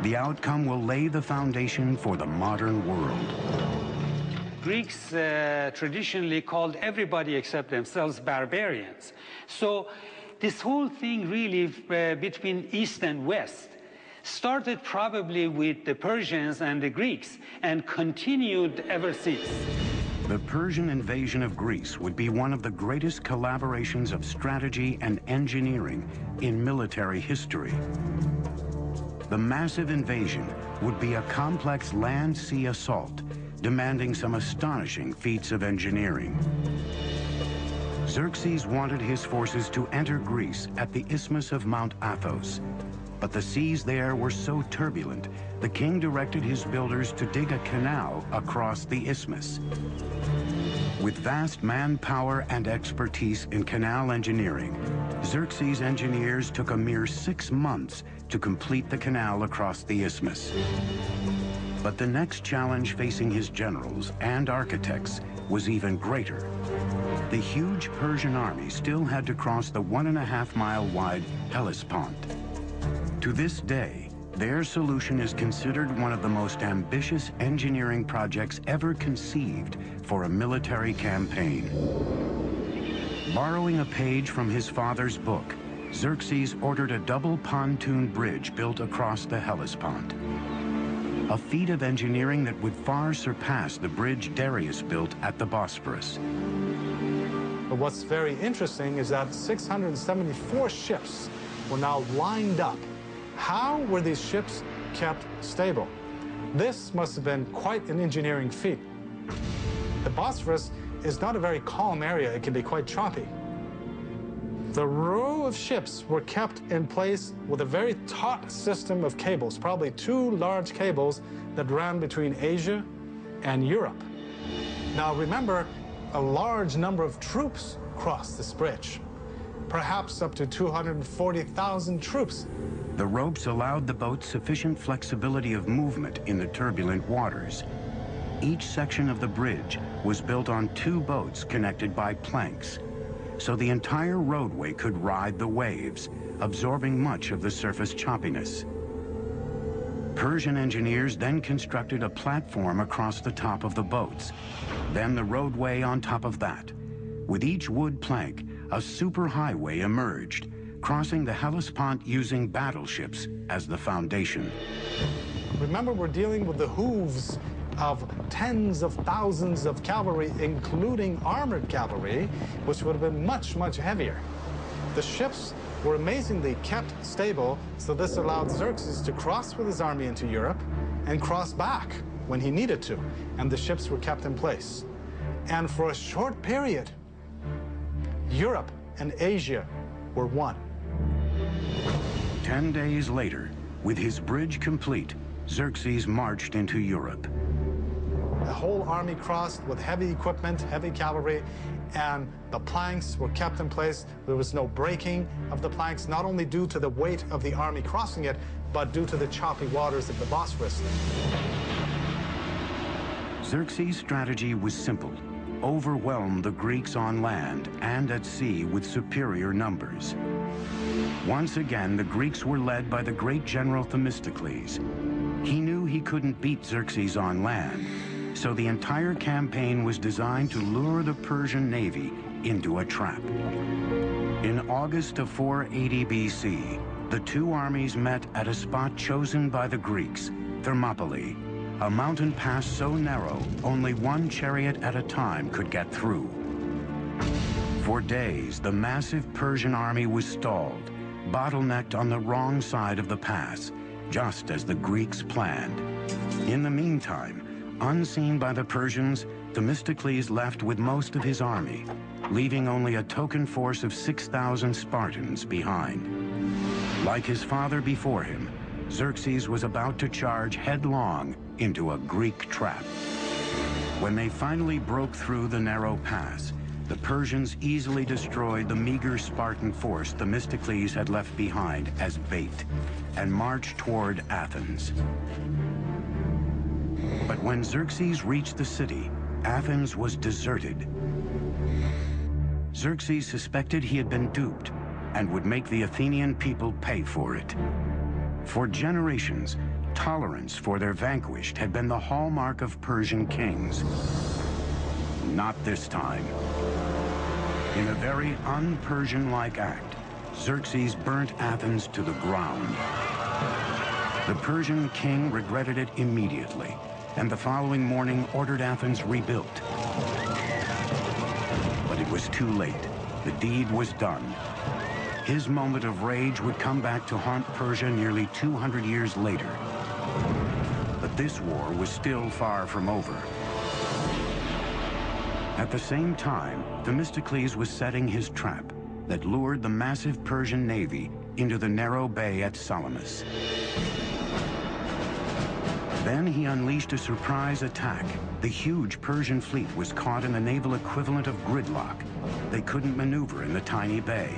The outcome will lay the foundation for the modern world. Greeks traditionally called everybody except themselves barbarians. So this whole thing really between East and West started probably with the Persians and the Greeks and continued ever since. The Persian invasion of Greece would be one of the greatest collaborations of strategy and engineering in military history. The massive invasion would be a complex land-sea assault, demanding some astonishing feats of engineering. Xerxes wanted his forces to enter Greece at the isthmus of Mount Athos, but the seas there were so turbulent, the king directed his builders to dig a canal across the isthmus. With vast manpower and expertise in canal engineering, Xerxes' engineers took a mere 6 months to complete the canal across the isthmus. But the next challenge facing his generals and architects was even greater. The huge Persian army still had to cross the 1.5-mile-wide Hellespont. To this day, their solution is considered one of the most ambitious engineering projects ever conceived for a military campaign. Borrowing a page from his father's book, Xerxes ordered a double pontoon bridge built across the Hellespont. A feat of engineering that would far surpass the bridge Darius built at the Bosphorus. But what's very interesting is that 674 ships were now lined up. How were these ships kept stable? This must have been quite an engineering feat. The Bosphorus is not a very calm area. It can be quite choppy. The row of ships were kept in place with a very taut system of cables, probably 2 large cables that ran between Asia and Europe. Now remember, a large number of troops crossed this bridge, perhaps up to 240,000 troops. The ropes allowed the boat sufficient flexibility of movement in the turbulent waters. Each section of the bridge was built on 2 boats connected by planks, so the entire roadway could ride the waves, absorbing much of the surface choppiness. Persian engineers then constructed a platform across the top of the boats, then the roadway on top of that. With each wood plank, a superhighway emerged, crossing the Hellespont using battleships as the foundation. Remember, we're dealing with the hooves of tens of thousands of cavalry, including armored cavalry, which would have been much, much heavier. The ships were amazingly kept stable, so this allowed Xerxes to cross with his army into Europe and cross back when he needed to, and the ships were kept in place. And for a short period, Europe and Asia were one. 10 days later, with his bridge complete, Xerxes marched into Europe. The whole army crossed with heavy equipment, heavy cavalry, and the planks were kept in place. There was no breaking of the planks, not only due to the weight of the army crossing it, but due to the choppy waters of the Bosphorus. Xerxes' strategy was simple: overwhelm the Greeks on land and at sea with superior numbers. Once again, the Greeks were led by the great general Themistocles. He knew he couldn't beat Xerxes on land, so the entire campaign was designed to lure the Persian navy into a trap. In August of 480 BC, the 2 armies met at a spot chosen by the Greeks, Thermopylae, a mountain pass so narrow only 1 chariot at a time could get through. For days, the massive Persian army was stalled, bottlenecked on the wrong side of the pass, just as the Greeks planned. In the meantime, unseen by the Persians, Themistocles left with most of his army, leaving only a token force of 6,000 Spartans behind. Like his father before him, Xerxes was about to charge headlong into a Greek trap. When they finally broke through the narrow pass, the Persians easily destroyed the meager Spartan force Themistocles had left behind as bait and marched toward Athens. But when Xerxes reached the city, Athens was deserted. Xerxes suspected he had been duped and would make the Athenian people pay for it. For generations, Tolerance for their vanquished had been the hallmark of Persian kings. Not this time. In a very un-Persian-like act, Xerxes burnt Athens to the ground. The Persian king regretted it immediately, and the following morning ordered Athens rebuilt. But it was too late. The deed was done. His moment of rage would come back to haunt Persia nearly 200 years later. But this war was still far from over. At the same time, Themistocles was setting his trap that lured the massive Persian navy into the narrow bay at Salamis. Then he unleashed a surprise attack. The huge Persian fleet was caught in the naval equivalent of gridlock. They couldn't maneuver in the tiny bay,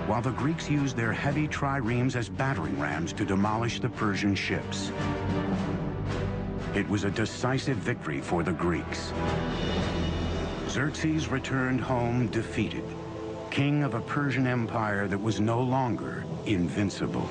while the Greeks used their heavy triremes as battering rams to demolish the Persian ships. It was a decisive victory for the Greeks. Xerxes returned home defeated, king of a Persian empire that was no longer invincible.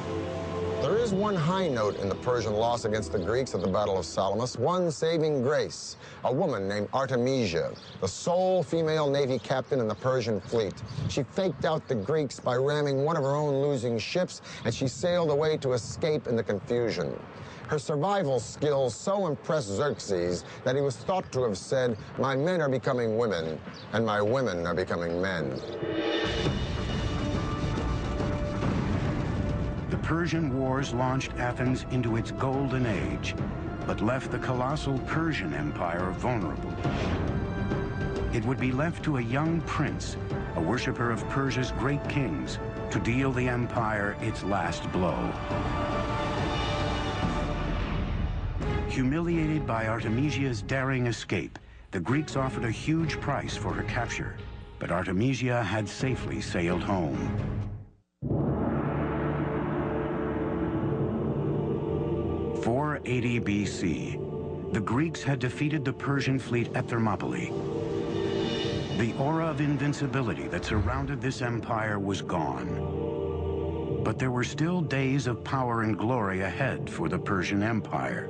There is one high note in the Persian loss against the Greeks at the Battle of Salamis, one saving grace, a woman named Artemisia, the sole female Navy captain in the Persian fleet. She faked out the Greeks by ramming one of her own losing ships, and she sailed away to escape in the confusion. Her survival skills so impressed Xerxes that he was thought to have said, "My men are becoming women, and my women are becoming men." The Persian wars launched Athens into its golden age, but left the colossal Persian Empire vulnerable. It would be left to a young prince, a worshiper of Persia's great kings, to deal the empire its last blow. Humiliated by Artemisia's daring escape, the Greeks offered a huge price for her capture, but Artemisia had safely sailed home. 480 BC, the Greeks had defeated the Persian fleet at Thermopylae. The aura of invincibility that surrounded this empire was gone. But there were still days of power and glory ahead for the Persian Empire.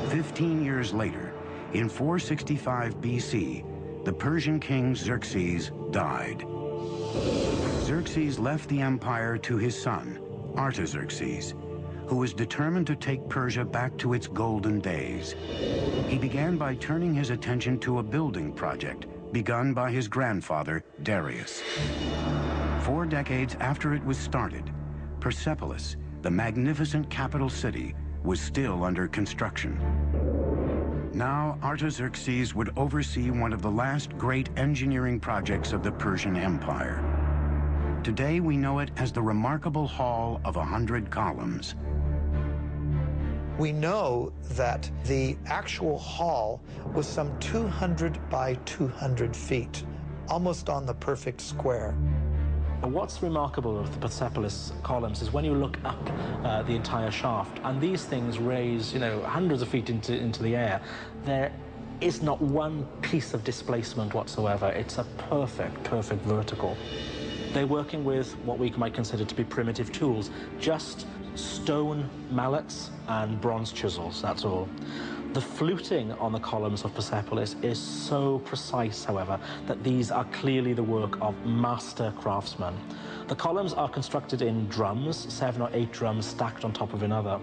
15 years later, in 465 BC, the Persian king Xerxes died. Xerxes left the empire to his son, Artaxerxes, who was determined to take Persia back to its golden days. He began by turning his attention to a building project begun by his grandfather, Darius. 4 decades after it was started, Persepolis, the magnificent capital city, was still under construction. Now, Artaxerxes would oversee one of the last great engineering projects of the Persian Empire. Today, we know it as the remarkable Hall of 100 Columns. We know that the actual hall was some 200 by 200 feet, almost on the perfect square. What's remarkable of the Persepolis columns is when you look up the entire shaft, and these things raise, hundreds of feet into the air, there is not one piece of displacement whatsoever. It's a perfect vertical. They're working with what we might consider to be primitive tools, just stone mallets and bronze chisels, that's all. The fluting on the columns of Persepolis is so precise, however, that these are clearly the work of master craftsmen. The columns are constructed in drums, 7 or 8 drums stacked on top of another.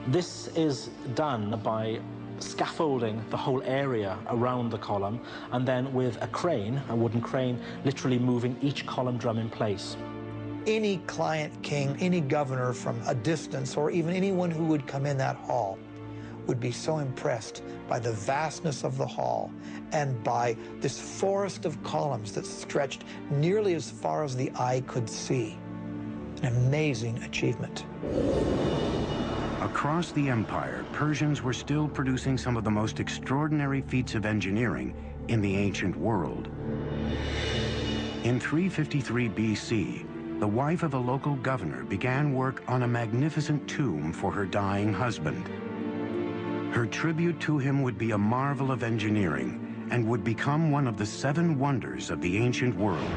This is done by scaffolding the whole area around the column, and then with a crane, a wooden crane, literally moving each column drum in place. Any client king, any governor from a distance, or even anyone who would come in that hall would be so impressed by the vastness of the hall and by this forest of columns that stretched nearly as far as the eye could see. An amazing achievement. Across the empire, Persians were still producing some of the most extraordinary feats of engineering in the ancient world. In 353 BC, the wife of a local governor began work on a magnificent tomb for her dying husband. Her tribute to him would be a marvel of engineering and would become one of the 7 wonders of the ancient world.